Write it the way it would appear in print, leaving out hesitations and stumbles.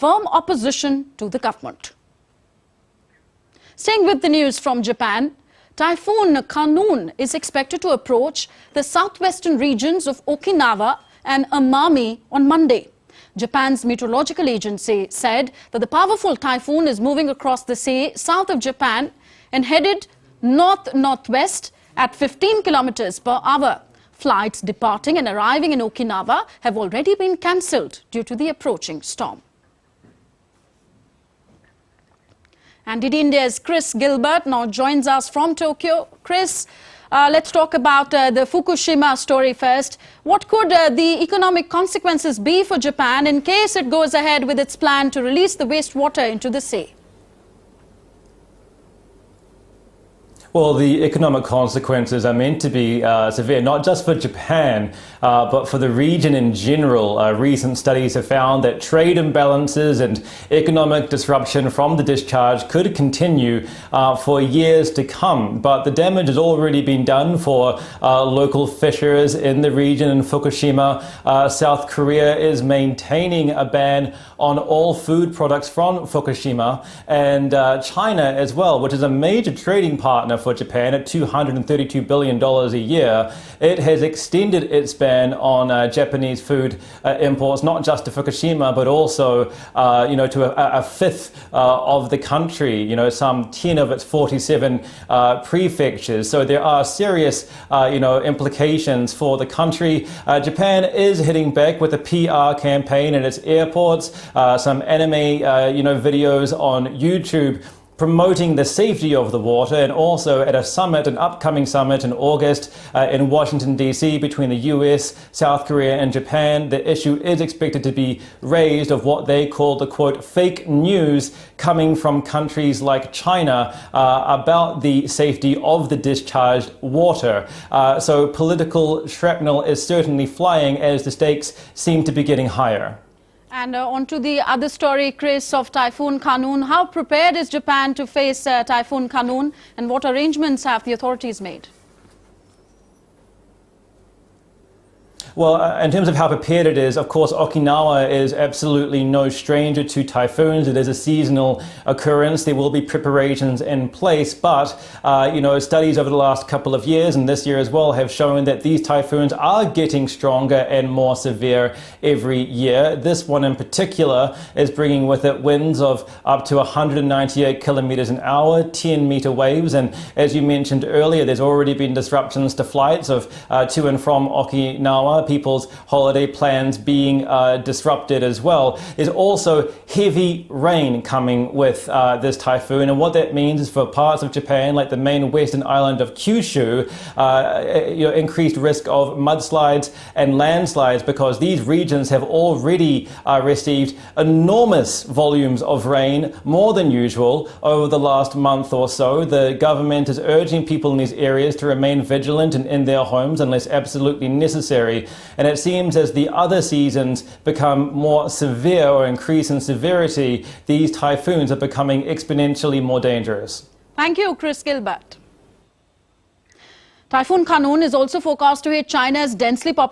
firm opposition to the government. Staying with the news from Japan, Typhoon Khanun is expected to approach the southwestern regions of Okinawa and Amami on Monday. Japan's meteorological agency said that the powerful typhoon is moving across the sea south of Japan and headed north-northwest at 15 kilometers per hour. Flights departing and arriving in Okinawa have already been cancelled due to the approaching storm. And India's Chris Gilbert now joins us from Tokyo. Chris, let's talk about the Fukushima story first. What could the economic consequences be for Japan in case it goes ahead with its plan to release the wastewater into the sea? Well, the economic consequences are meant to be severe, not just for Japan, but for the region in general. Recent studies have found that trade imbalances and economic disruption from the discharge could continue for years to come. But the damage has already been done for local fishers in the region. In Fukushima, South Korea is maintaining a ban on all food products from Fukushima, and China as well, which is a major trading partner for Japan at $232 billion a year. It has extended its ban on Japanese food imports, not just to Fukushima, but also to a fifth of the country, some 10 of its 47 prefectures. So there are serious implications for the country. Japan is hitting back with a PR campaign at its airports, some anime videos on YouTube promoting the safety of the water, and also at an upcoming summit in August in Washington, D.C. between the US, South Korea and Japan. The issue is expected to be raised of what they call the, quote, fake news coming from countries like China about the safety of the discharged water. So political shrapnel is certainly flying as the stakes seem to be getting higher. And on to the other story, Chris, of Typhoon Khanun. How prepared is Japan to face Typhoon Khanun, and what arrangements have the authorities made? Well, in terms of how prepared it is, of course, Okinawa is absolutely no stranger to typhoons. It is a seasonal occurrence. There will be preparations in place, but, studies over the last couple of years and this year as well have shown that these typhoons are getting stronger and more severe every year. This one in particular is bringing with it winds of up to 198 kilometers an hour, 10-meter waves, and as you mentioned earlier, there's already been disruptions to flights of to and from Okinawa. People's holiday plans being disrupted as well. There's also heavy rain coming with this typhoon, and what that means is for parts of Japan, like the main western island of Kyushu, increased risk of mudslides and landslides, because these regions have already received enormous volumes of rain, more than usual, over the last month or so. The government is urging people in these areas to remain vigilant and in their homes unless absolutely necessary. And it seems as the other seasons become more severe or increase in severity, these typhoons are becoming exponentially more dangerous. Thank you, Chris Gilbert. Typhoon Khanun is also forecast to hit China's densely populated